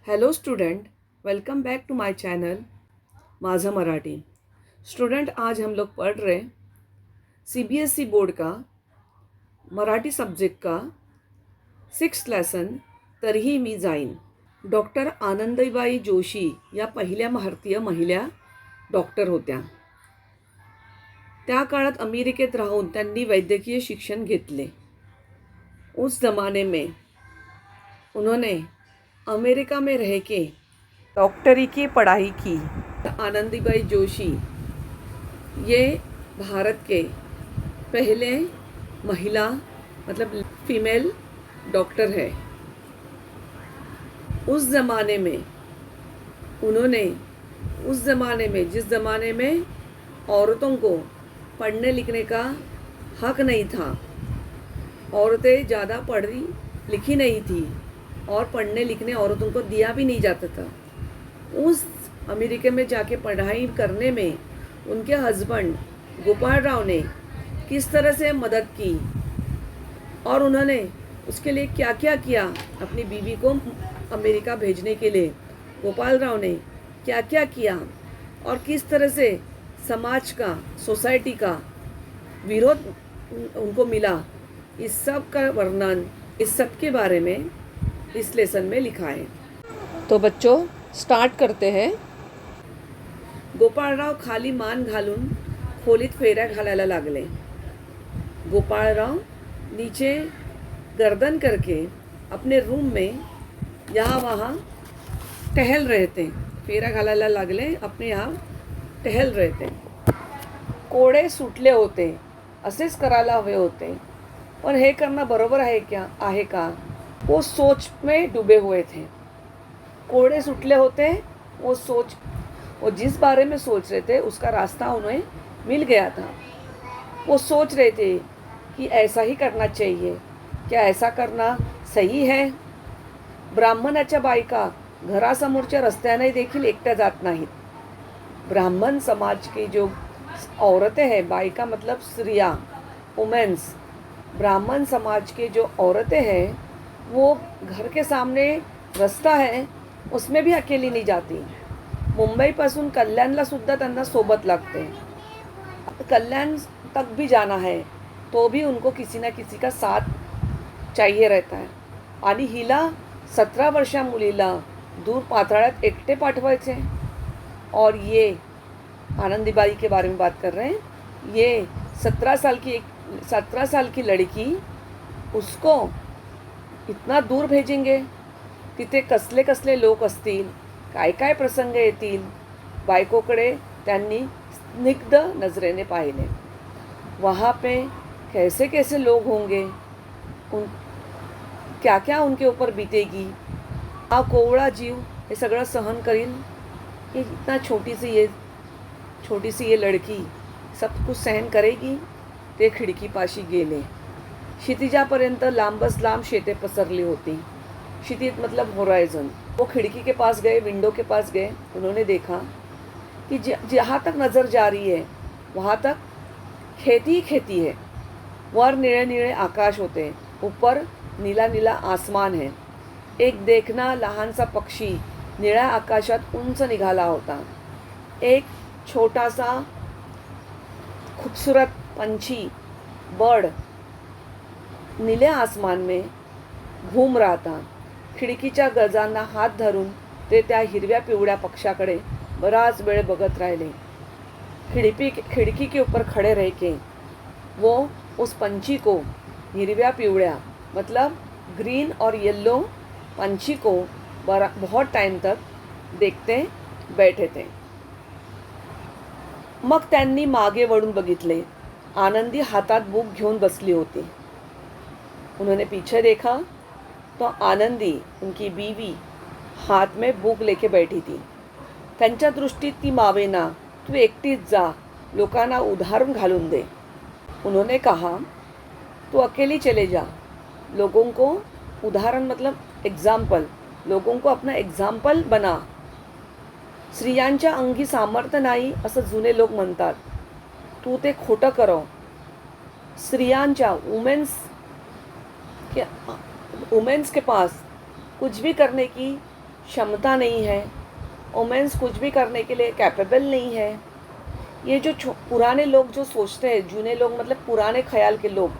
Hello student, welcome back to my channel Majha Marathi. Student, आज हम लोग पढ़ रहे सीबीएसई बोर्ड का मराठी सब्जेक्ट का 6th लेसन तरीही मी जाईन। डॉक्टर आनंदीबाई जोशी या पहिल्या भारतीय महिला डॉक्टर होत्या। त्या काळात अमेरिकेत राहून त्यांनी वैद्यकीय शिक्षण घेतले। उस ज़माने में उन्होंने अमेरिका में रह के डॉक्टरी की पढ़ाई की। आनंदीबाई जोशी ये भारत के पहले महिला मतलब फीमेल डॉक्टर है। उस ज़माने में उन्होंने जिस ज़माने में औरतों को पढ़ने लिखने का हक नहीं था, औरतें ज़्यादा पढ़ी लिखी नहीं थी और पढ़ने लिखने औरतों को दिया भी नहीं जाता था। उस अमेरिका में जाके पढ़ाई करने में उनके हस्बैंड गोपाल राव ने किस तरह से मदद की और उन्होंने उसके लिए क्या क्या किया, अपनी बीवी को अमेरिका भेजने के लिए गोपाल राव ने क्या क्या किया और किस तरह से समाज का, सोसाइटी का विरोध उनको मिला, इस सब का वर्णन, इस सब के बारे में इस लेसन में लिखा है। तो बच्चों, स्टार्ट करते हैं। गोपाळराव खाली मान घालून खोलीत फेऱ्या घालायला लागले। गोपाळराव नीचे गर्दन करके अपने रूम में यहाँ वहाँ टहल रहे थे। फेऱ्या घालायला लागले, अपने यहाँ टहल रहे थे। कोडे सुटले होते, असेच करायला हवे होते, पण हे करणं बरोबर आहे का? वो सोच में डूबे हुए थे। कोड़े सुटले होते, वो जिस बारे में सोच रहे थे उसका रास्ता उन्हें मिल गया था। वो सोच रहे थे कि ऐसा ही करना चाहिए, क्या ऐसा करना सही है? ब्राह्मणाच्या बायका घरासमोरच्या रस्त्याने देखील एकट्या जात नाहीत। ब्राह्मण समाज की जो औरतें हैं, बायका मतलब स्त्रियां, वुमेन्स, ब्राह्मण समाज के जो औरतें हैं वो घर के सामने रस्ता है उसमें भी अकेली नहीं जाती। मुंबईपासून कल्याणला सुद्धा त्यांना सोबत लागते। कल्याण तक भी जाना है तो भी उनको किसी ना किसी का साथ चाहिए रहता है। आणि हिला 17 वर्षा मुलीला दूर पाताळात एकटे पाठवायचे। और ये आनंदीबाई के बारे में बात कर रहे हैं। ये 17 साल की लड़की, उसको इतना दूर भेजेंगे, तिथे कसले कसले लोक असतील, काय काय प्रसंग येतील। बायकोकडे त्यांनी स्निग्ध नजरेने पाहिले। वहाँ पे कैसे कैसे लोग होंगे, क्या क्या उनके ऊपर बीतेगी। हा कोवळा जीव हे सगळं सहन करील? ये इतना छोटी सी ये लड़की सब कुछ सहन करेगी? ते खिडकीपाशी गेले। क्षितिजापर्यंत लांबच लांब शेते पसरली होती। क्षितिज मतलब होराइजन। वो खिड़की के पास गए, विंडो के पास गए। उन्होंने देखा कि जहाँ तक नज़र जा रही है वहाँ तक खेती ही खेती है। वर नीले नीले आकाश होते, ऊपर नीला नीला आसमान है। एक देखना लहानसा पक्षी निळ्या आकाशात उंच निघाला होता। एक छोटासा खूबसूरत पंछी, बर्ड नीले आसमान में घूम रहा था। खिडकीच्या गजांना हात धरून ते त्या हिरव्या पिवळ्या पक्षाकडे बराच वेळ बघत राहिले। खिड़की के ऊपर खड़े रह के वो उस पंछी को, हिरव्या पिवळ्या मतलब ग्रीन और येलो पंछी को बहुत टाइम तक देखते बैठे थे। मग त्यांनी मागे वळून बघितले। आनंदी हातात बुक घेऊन बसली होती। उन्होंने पीछे देखा तो आनंदी, उनकी बीवी, हाथ में बुक लेके बैठी थी। त्यांच्या दृष्टीत ती मावेना, तू एकटीच जा, लोकांना उदाहरण घालून दे। उन्होंने कहा, तू अकेली चले जा, लोगों को उदाहरण मतलब एग्जाम्पल, लोगों को अपना एग्जाम्पल बना। स्त्रियांच्या अंगी सामर्थ्य नाही असं जुने लोक म्हणतात, तू ते खोटं करव। स्त्रियांच्या वुमेन्स के पास कुछ भी करने की क्षमता नहीं है, वुमेन्स कुछ भी करने के लिए कैपेबल नहीं है। ये जो पुराने लोग जो सोचते हैं, जूने लोग मतलब पुराने ख्याल के लोग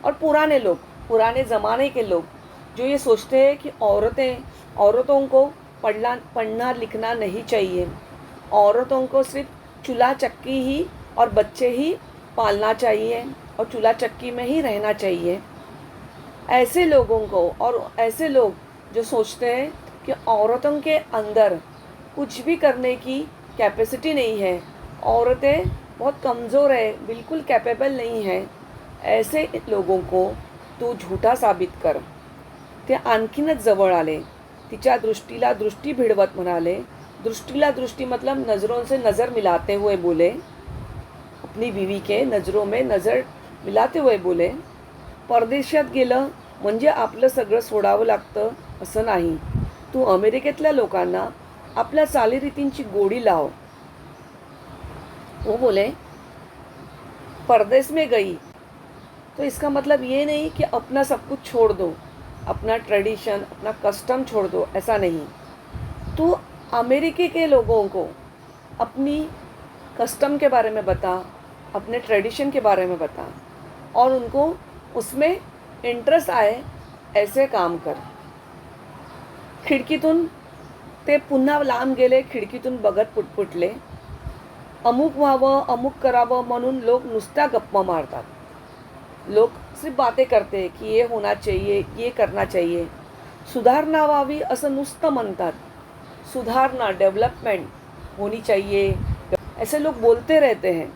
और पुराने लोग, पुराने ज़माने के लोग जो ये सोचते हैं कि औरतों को पढ़ना लिखना नहीं चाहिए, औरतों को सिर्फ चूल्हा चक्की ही और बच्चे ही पालना चाहिए और चूल्हा चक्की में ही रहना चाहिए। ऐसे लोगों को और ऐसे लोग जो सोचते हैं कि औरतों के अंदर कुछ भी करने की कैपेसिटी नहीं है, औरतें बहुत कमज़ोर है, बिल्कुल कैपेबल नहीं है, ऐसे लोगों को तू झूठा साबित कर। ते आणखीनच जवळ आले, तिच्या दृष्टीला दृष्टी भिडवत म्हणाले, दृष्टीला दृष्टी मतलब नज़रों से नज़र मिलाते हुए बोले, अपनी बीवी के नज़रों में नज़र मिलाते हुए बोले, परदेशात गेलं म्हणजे आपलं सगळं सोडावं लागतं असं नाही. तू अमेरिकेतल्या लोकांना आपल्या चालीरीतींची गोडी लाव. वो बोले परदेश में गई तो इसका मतलब ये नहीं कि अपना सब कुछ छोड़ दो, अपना ट्रेडिशन अपना कस्टम छोड़ दो, ऐसा नहीं. तो अमेरिकी के लोगों को अपनी कस्टम के बारे में बता, अपने ट्रेडिशन के बारे में बता और उनको उसमें इंटरेस्ट आए ऐसे काम कर. खिडकीतून ते पुन्हा लांब गेले, खिडकीतून बघत पुटपुटले. अमुक व्हावं अमुक करावं म्हणून लोग नुसत्या गप्पा मारतात. लोग सिर्फ बातें करते हैं कि ये होना चाहिए, ये करना चाहिए. सुधारणा व्हावी असं नुसतं म्हणतात. सुधारणा डेव्हलपमेंट होनी चाहिए ऐसे लोग बोलते रहते हैं.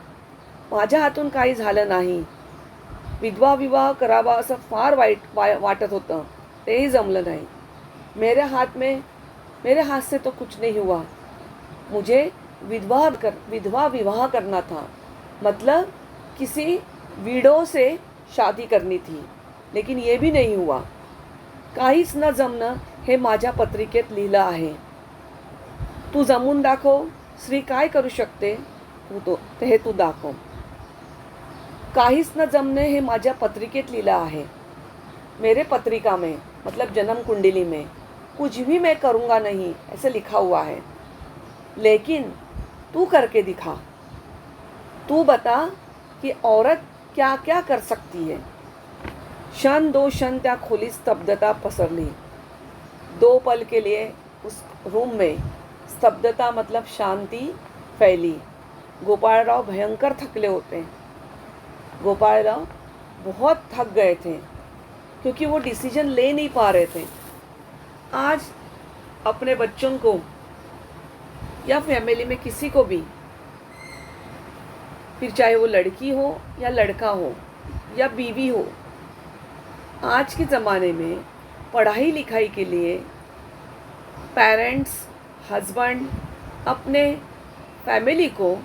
माझ्या हातून काही झालं नाही, विधवा विवाह करावा असं फार वाटत होतं, तेही जमलं नहीं. मेरे हाथ से तो कुछ नहीं हुआ. मुझे विधवा विवाह करना था, मतलब किसी विडो से शादी करनी थी, लेकिन ये भी नहीं हुआ. काहीच न जमणं हे माझ्या पत्रिकेत लिहिलं आहे. तू जमून दाखव. स्त्री काय करू शकते हे तू दाखव. काहीच न जमणे हे माझ्या पत्रिकेत लिहिलं आहे. मेरे पत्रिका में मतलब जन्म कुंडली में कुछ भी मैं करूँगा नहीं ऐसे लिखा हुआ है, लेकिन तू करके दिखा. तू बता कि औरत क्या क्या कर सकती है. क्षण दो क्षण त्या खोली स्तब्धता पसरली. 2 पल के लिए उस रूम में स्तब्धता मतलब शांति फैली. गोपालराव भयंकर थकले होते. गोपालराव बहुत थक गए थे क्योंकि वो डिसीजन ले नहीं पा रहे थे. आज अपने बच्चों को या फैमिली में किसी को भी, फिर चाहे वो लड़की हो या लड़का हो या बीवी हो, आज के ज़माने में पढ़ाई लिखाई के लिए पेरेंट्स हस्बैंड अपने फैमिली को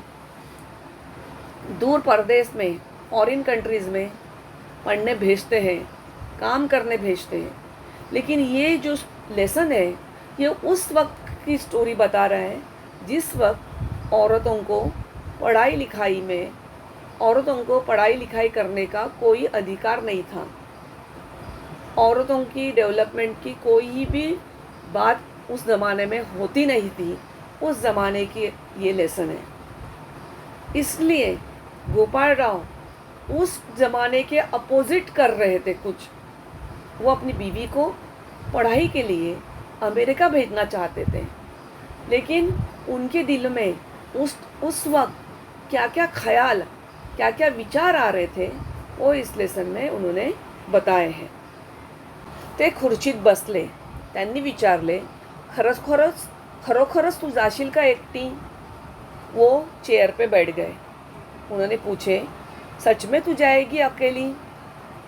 दूर परदेश में फॉरेन कंट्रीज़ में पढ़ने भेजते हैं, काम करने भेजते हैं. लेकिन ये जो लेसन है ये उस वक्त की स्टोरी बता रहा है जिस वक्त औरतों को पढ़ाई लिखाई करने का कोई अधिकार नहीं था. औरतों की डेवलपमेंट की कोई भी बात उस ज़माने में होती नहीं थी. उस ज़माने की ये लेसन है. इसलिए गोपाल राव उस ज़माने के अपोजिट कर रहे थे कुछ. वो अपनी बीवी को पढ़ाई के लिए अमेरिका भेजना चाहते थे, लेकिन उनके दिल में उस वक्त क्या क्या ख्याल क्या क्या विचार आ रहे थे वो इस लेसन में उन्होंने बताए हैं. ते खुर्चीत बसले. त्यांनी विचारले, खरोखरच तू जाशील का एकटी. वो चेयर पे बैठ गए. उन्होंने पूछे, सच में तू जाएगी अकेली.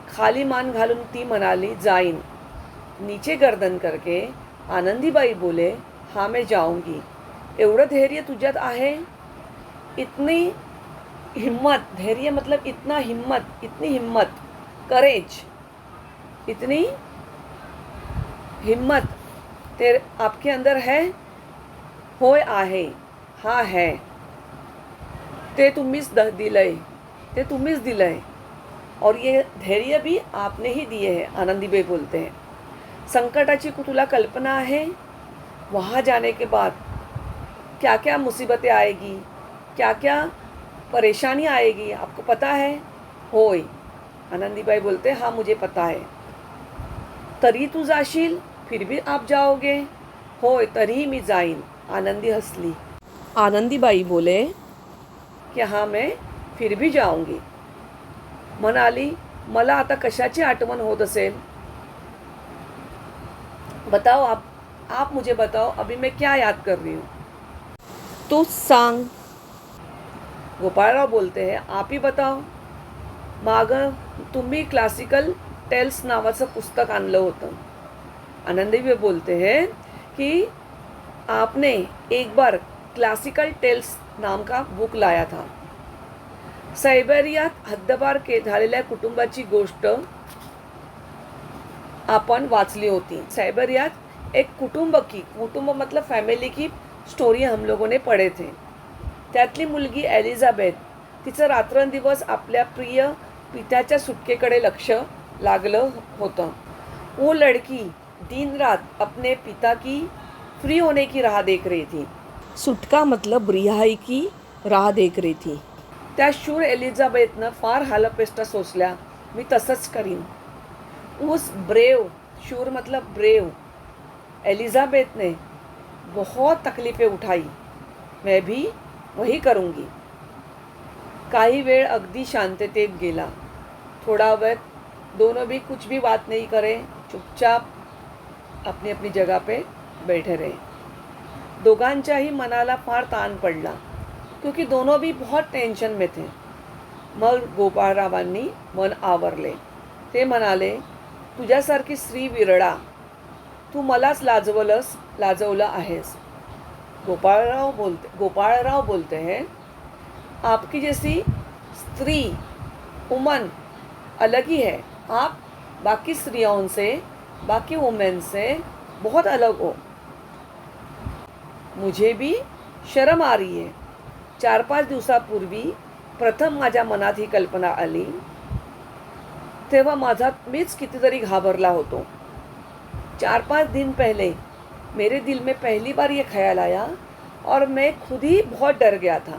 खाली मान घालून ती म्हणाली, जाईन. नीचे गर्दन करके आनंदीबाई बोले, हाँ मैं जाऊंगी. एवढं धैर्य तुझ्यात आहे. इतनी हिम्मत, धैर्य मतलब इतना हिम्मत, इतनी हिम्मत, करेज, इतनी हिम्मत तेरे आपके अंदर है. होय आहे, हाँ है. ते तुम्हीच दिलंय और ये धैर्य भी आपने ही दिए हैं. आनंदीबाई बोलते हैं, संकटाची तुला कल्पना आहे. वहाँ जाने के बाद क्या क्या मुसीबतें आएगी, क्या क्या परेशानी आएगी, आपको पता है? होय. आनंदीबाई बोलते, हाँ मुझे पता है. तरी तू जाशील? फिर भी आप जाओगे? होय, तरीही मी जाईन. आनंदी हसली. आनंदीबाई बोले की हाँ मैं फिर भी जाऊंगी. म्हणाली, मला आता कशाची आठवण होत असेल? बताओ आप मुझे बताओ अभी मैं क्या याद कर रही हूँ. तू सांग. गोपाळराव बोलते हैं, आप ही बताओ. मागं तुम्ही क्लासिकल टेल्स नावाचं पुस्तक आणलं होतं. आनंदीबाई बोलते हैं कि आपने एक बार क्लासिकल टेल्स नाम का बुक लाया था. सायबेरियात हद्दपार झालेल्या कुटुंबाची गोष्ट आपण वाचली होती. सायबेरियात एक कुटुंब मतलब फैमिली की स्टोरी हम लोगों ने पढ़े थे. त्यातली मुलगी एलिझाबेथ, तिचं रात्रंदिवस आपल्या प्रिय पित्याच्या सुटकेकडे लक्ष लागलं होतं. वो लड़की दिन रात अपने पिता की फ्री होने की राह देख रही थी. सुटका मतलब रिहाई की राह देख रही थी. त्या शूर एलिझाबेथनं फार हालअपेष्टा सोसल्या. मी तसंच करीन. उस ब्रेव, शूर मतलब ब्रेव, एलिज़ाबेथ ने बहुत तकलीफ़ें उठाई. मैं भी वही करूँगी. काही वेळ अगदी शांततेत गेला. थोड़ा वक्त दोनों भी कुछ भी बात नहीं करे, चुपचाप अपनी अपनी जगह पे बैठे रहे. दोघांच्याही मनाला फार ताण पडला, क्योंकि दोनों भी बहुत टेन्शन में थे. मग गोपाळरावांनी मन आवरले. ते म्हणाले, तुझ्यासारखी स्त्री विरळा. तू मलाच लाजवलं आहेस. गोपाळराव बोलते हैं, आपकी जैसी स्त्री वुमन अलग ही है. आप बाकी स्त्रियों से, बाकी वुमेन से बहुत अलग हो. मुझे भी शरम आ रही है. 4-5 दिवसापूर्वी प्रथम माझ्या मनात ही कल्पना आली, तेव्हा मीच कितीतरी घाबरला होतो. 4-5 दिन पहले मेरे दिल में पहली बार ये ख्याल आया और मैं खुद ही बहुत डर गया था.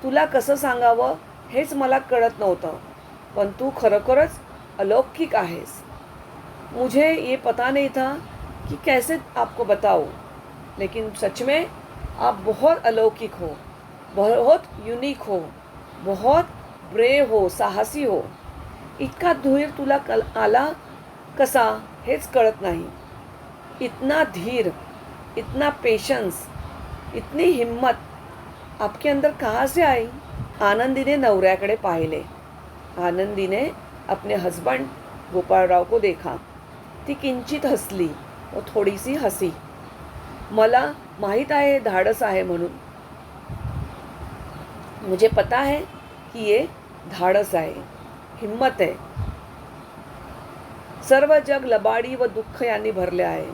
तुला कसं सांगावं हेच मला कळत नव्हतं, पण तू खरोखरच अलौकिक आहेस. मुझे ये पता नहीं था कि कैसे आपको बताऊं, लेकिन सच में आप बहुत अलौकिक हो, बहुत यूनिक हो, बहुत ब्रेव हो, साहसी हो. इतका धीर तुला आला कसा हेच कळत नाही. इतना धीर, इतना पेशेंस, इतनी हिम्मत आपके अंदर कहाँ से आई? आनंदीने नवऱ्याकडे पाहिले. आनंदीने अपने हस्बैंड गोपाळराव को देखा. ती किंचित हसली और थोड़ी सी हसी. मला माहीत आहे धाडस आहे म्हणून. मुझे पता है कि ये धाडस आहे, हिम्मत है. सर्व जग लबाडी व दुःख यांनी भरले आहे.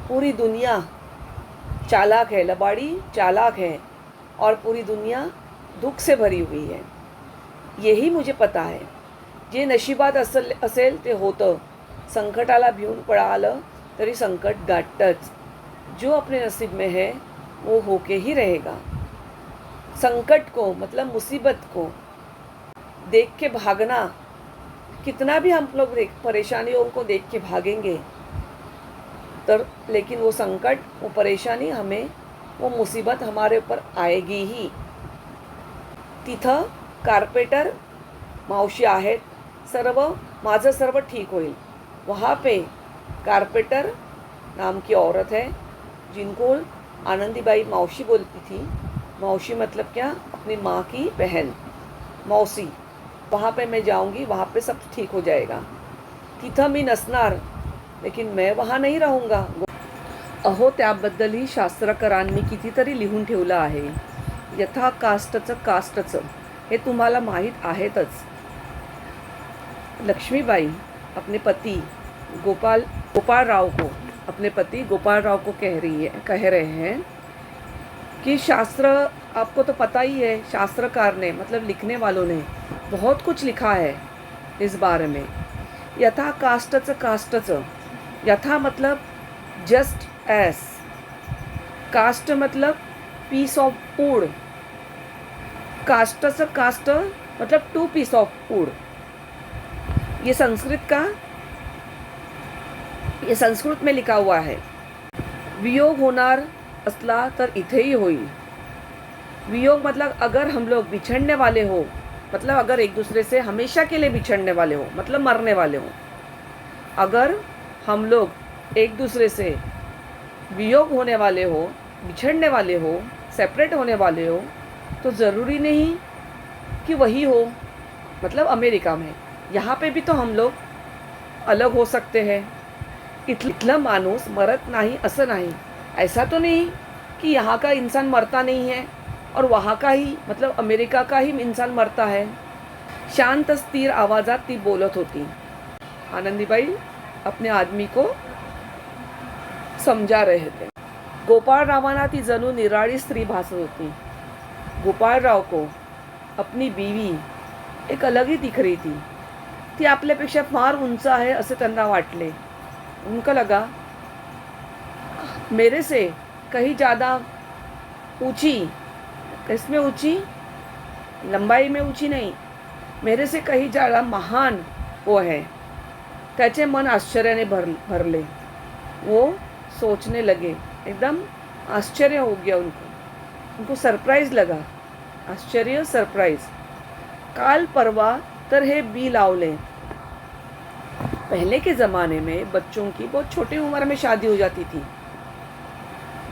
पूरी दुनिया चालाक है, लबाडी चालाक है और पूरी दुनिया दुःख से भरी हुई है. यही मुझे पता है. जे नशिबात असेल ते होतं. संकटाला भिवून पळालं तरी संकट गाठतंच. जो अपने नसीब में है वो होके ही रहेगा. संकट को मतलब मुसीबत को देख के भागना, कितना भी हम लोग परेशानियों को देख के भागेंगे तर लेकिन वो संकट, वो परेशानी हमें, वो मुसीबत हमारे ऊपर आएगी ही. तिथं कार्पेटर मावशी आहेत. माझं सर्व ठीक होईल. वहाँ पे कार्पेटर नाम की औरत है जिनको आनंदीबाई मौसी बोलती थी. मौसी मतलब क्या? अपनी माँ की बहन, मौसी. वहाँ पे मैं जाऊँगी, वहाँ पे सब ठीक हो जाएगा. तिथं मी नसणार, लेकिन मैं वहाँ नहीं रहूँगा. अहो, त्याबद्दलही शास्त्रकारांनी कितीतरी लिहून ठेवलं आहे. यथा कास्टचं हे तुम्हाला माहीत आहेतच. लक्ष्मीबाई अपने पति गोपाळराव को कह रहे हैं कि शास्त्र, आपको तो पता ही है, शास्त्रकार ने मतलब लिखने वालों ने बहुत कुछ लिखा है इस बारे में. यथा कास्टचं, यथा मतलब जस्ट एस, कास्ट मतलब पीस ऑफ वूड, कास्ट मतलब 2 पीस ऑफ वूड। ये संस्कृत में लिखा हुआ है। वियोग होणार असला तर इथेही होईल। वियोग मतलब अगर हम लोग बिछड़ने वाले हो, मतलब अगर एक दूसरे से हमेशा के लिए बिछड़ने वाले हो, मतलब मरने वाले हो। अगर हम लोग एक दूसरे से वियोग होने वाले हो, बिछड़ने वाले हो, सेपरेट होने वाले हो, तो ज़रूरी नहीं कि वही हो, मतलब अमेरिका में। यहाँ पे भी तो हम लोग अलग हो सकते हैं। इथला माणूस मरत नाही असं नाही। ऐसा तो नहीं कि यहाँ का इंसान मरता नहीं है और वहाँ का ही, मतलब अमेरिका का ही इंसान मरता है। शांत स्थिर आवाज़ात ती बोलत होती। आनंदीबाई अपने आदमी को समझा रहे थे। गोपाळरावांना ती जणू निराळी स्त्री भासत होती। गोपाळराव को अपनी बीवी एक अलग ही दिख रही थी। ती आपल्यापेक्षा फार उंच आहे असे त्यांना वाटले। उनको लगा मेरे से कहीं ज़्यादा ऊंची, किसमें ऊंची, लंबाई में ऊंची नहीं, मेरे से कहीं ज़्यादा महान वो है। त्याचे मन आश्चर्याने भरले। वो सोचने लगे, एकदम आश्चर्य हो गया उनको सरप्राइज लगा। आश्चर्य, सरप्राइज। काल परवा तर हे बी लावले। पहले के ज़माने में बच्चों की बहुत छोटी उम्र में शादी हो जाती थी।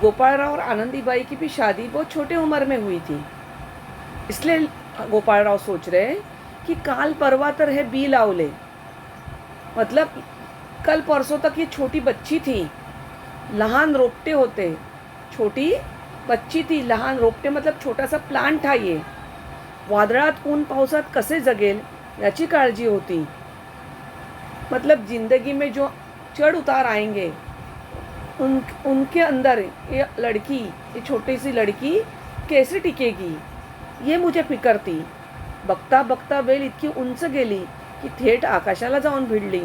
गोपाळराव और आनंदीबाई की भी शादी बहुत छोटे उम्र में हुई थी। इसलिए गोपाळराव सोच रहे कि काल परवा तर हे बी लावले, मतलब कल परसों तक ये छोटी बच्ची थी, लहान रोपटे होते, छोटी बच्ची थी, लहान रोपटे मतलब छोटा सा प्लांट था ये। वादळात ऊन पावसात कसे जगेल याची काळजी होती। मतलब ज़िंदगी में जो चढ़ उतार आएंगे उनके अंदर ये लड़की, ये छोटी सी लड़की कैसे टिकेगी, ये मुझे फिकर थी। बघता बघता वेल इतकी उंच गेली की थेट आकाशाला जाऊन भिडली।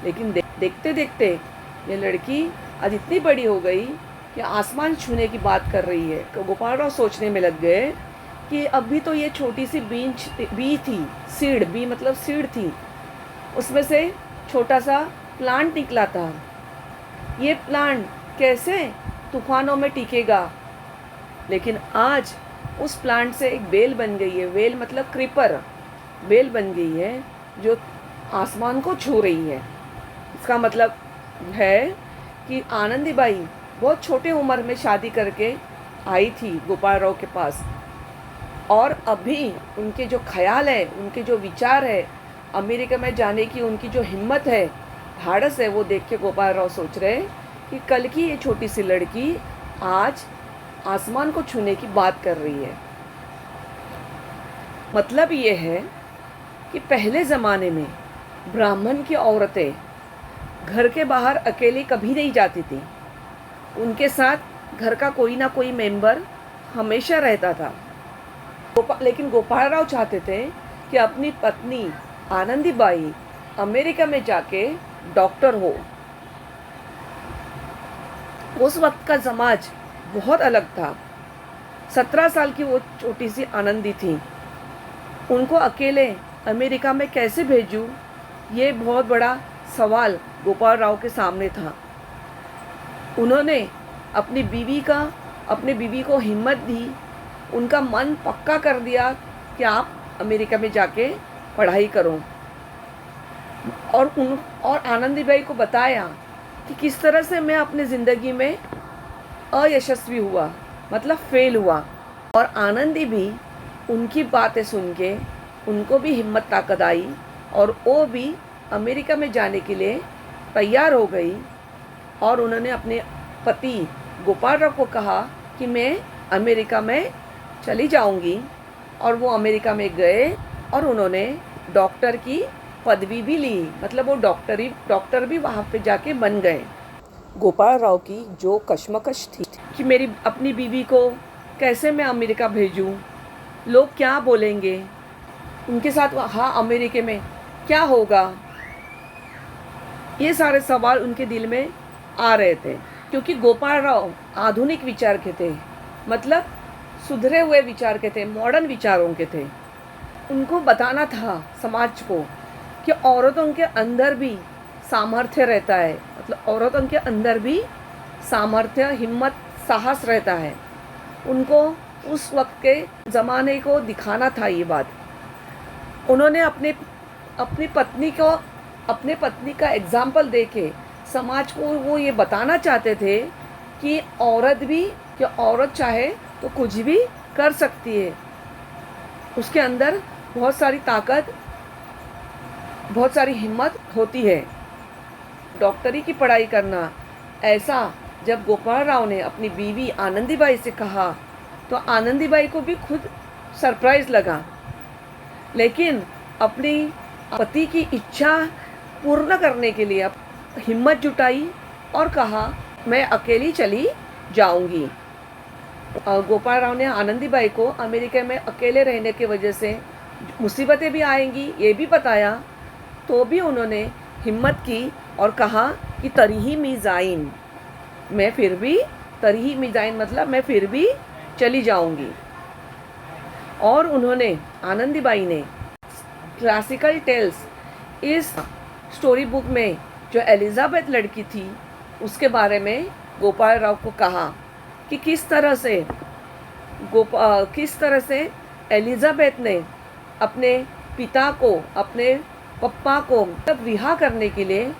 लेकिन देखते देखते ये लड़की आज इतनी बड़ी हो गई कि आसमान छूने की बात कर रही है। तो गोपाळराव सोचने में लग गए कि अभी तो ये छोटी सी बी थी, सीड, बी मतलब सीड थी, उसमें से छोटा सा प्लांट निकला था। ये प्लांट कैसे तूफानों में टिकेगा, लेकिन आज उस प्लांट से एक बेल बन गई है। बेल मतलब क्रीपर, बेल बन गई है जो आसमान को छू रही है। इसका मतलब है कि आनंदीबाई बहुत छोटे उम्र में शादी करके आई थी गोपाळराव के पास, और अभी उनके जो ख्याल है, उनके जो विचार है, अमेरिका में जाने की उनकी जो हिम्मत है, धाड़स है, वो देख के गोपाळराव सोच रहे कि कल की ये छोटी सी लड़की आज आसमान को छूने की बात कर रही है। मतलब ये है कि पहले ज़माने में ब्राह्मण की औरतें घर के बाहर अकेली कभी नहीं जाती थी। उनके साथ घर का कोई ना कोई मेंबर हमेशा रहता था। लेकिन गोपाळराव चाहते थे कि अपनी पत्नी आनंदीबाई अमेरिका में जाके डॉक्टर हो। उस वक्त का समाज बहुत अलग था। 17 साल की वो छोटी सी आनंदी थी। उनको अकेले अमेरिका में कैसे भेजूं, ये बहुत बड़ा सवाल गोपाळराव के सामने था। उन्होंने अपनी बीवी को हिम्मत दी, उनका मन पक्का कर दिया कि आप अमेरिका में जाके पढ़ाई करो, और आनंदीबाई को बताया कि किस तरह से मैं अपनी ज़िंदगी में अयशस्वी हुआ, मतलब फेल हुआ। और आनंदी भी उनकी बातें सुन के उनको भी हिम्मत ताकत आई, और वो भी अमेरिका में जाने के लिए तैयार हो गई। और उन्होंने अपने पति गोपाळराव को कहा कि मैं अमेरिका में चली जाऊंगी, और वो अमेरिका में गए और उन्होंने डॉक्टर की पदवी भी ली, मतलब वो डॉक्टर भी वहाँ पे जाके बन गए। गोपाळराव की जो कश्मकश थी कि मेरी अपनी बीवी को कैसे मैं अमेरिका भेजूं, लोग क्या बोलेंगे, उनके साथ वहाँ अमेरिका में क्या होगा, ये सारे सवाल उनके दिल में आ रहे थे। क्योंकि गोपाल राव आधुनिक विचार के थे, मतलब सुधरे हुए विचार के थे, मॉडर्न विचारों के थे। उनको बताना था समाज को कि औरतों के अंदर भी सामर्थ्य रहता है, मतलब औरतों के अंदर भी सामर्थ्य, हिम्मत, साहस रहता है। उनको उस वक्त के ज़माने को दिखाना था ये बात। उन्होंने अपनी पत्नी का एग्जाम्पल दे के समाज को वो ये बताना चाहते थे कि औरत चाहे तो कुछ भी कर सकती है। उसके अंदर बहुत सारी ताकत, बहुत सारी हिम्मत होती है। डॉक्टरी की पढ़ाई करना, ऐसा जब गोपाल राव ने अपनी बीवी आनंदीबाई से कहा तो आनंदीबाई को भी खुद सरप्राइज़ लगा, लेकिन अपनी पति की इच्छा पूर्ण करने के लिए हिम्मत जुटाई और कहा मैं अकेली चली जाऊंगी। गोपाल राव ने आनंदीबाई को अमेरिका में अकेले रहने की वजह से मुसीबतें भी आएंगी ये भी बताया, तो भी उन्होंने हिम्मत की और कहा कि तरही मीज़ाइन, मैं फिर भी, तरही मीज़ाइन मतलब मैं फिर भी चली जाऊंगी। और उन्होंने, आनंदीबाई ने क्लासिकल टेल्स इस स्टोरी बुक में जो एलिज़ाबेथ लड़की थी उसके बारे में गोपाल राव को कहा कि किस तरह से एलिज़ाबेथ ने अपने पिता को, अपने पप्पा को तब रिहा करने के लिए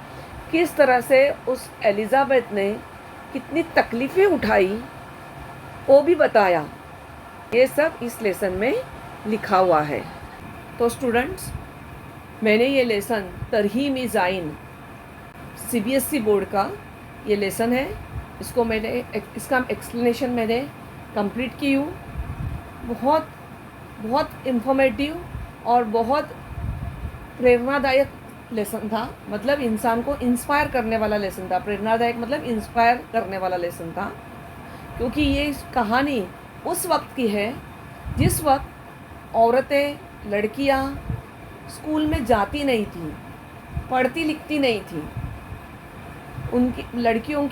किस तरह से उस एलिज़ाबेथ ने कितनी तकलीफ़ें उठाई वो भी बताया। ये सब इस लेसन में लिखा हुआ है। तो स्टूडेंट्स, मैंने ये लेसन तरही मीज़ाइन CBSE बोर्ड का ये लेसन है, इसका एक्सप्लेनेशन मैंने कंप्लीट की हूँ। बहुत इंफॉर्मेटिव और बहुत प्रेरणादायक लेसन था, मतलब इंसान को इंस्पायर करने वाला लेसन था। प्रेरणादायक मतलब इंस्पायर करने वाला लेसन था, क्योंकि ये कहानी उस वक्त की है जिस वक्त औरतें, लड़कियां स्कूल में जाती नहीं थी, पढ़ती लिखती नहीं थी। उनकी लड़कियों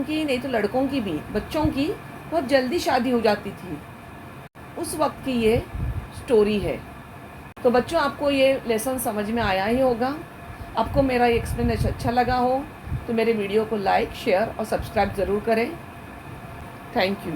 की नहीं तो लड़कों की भी, बच्चों की बहुत जल्दी शादी हो जाती थी। उस वक्त की ये स्टोरी है। तो बच्चों, आपको ये लेसन समझ में आया ही होगा। आपको मेरा ये एक्सप्लेनेशन अच्छा लगा हो तो मेरे वीडियो को लाइक, शेयर और सब्सक्राइब ज़रूर करें। Thank you.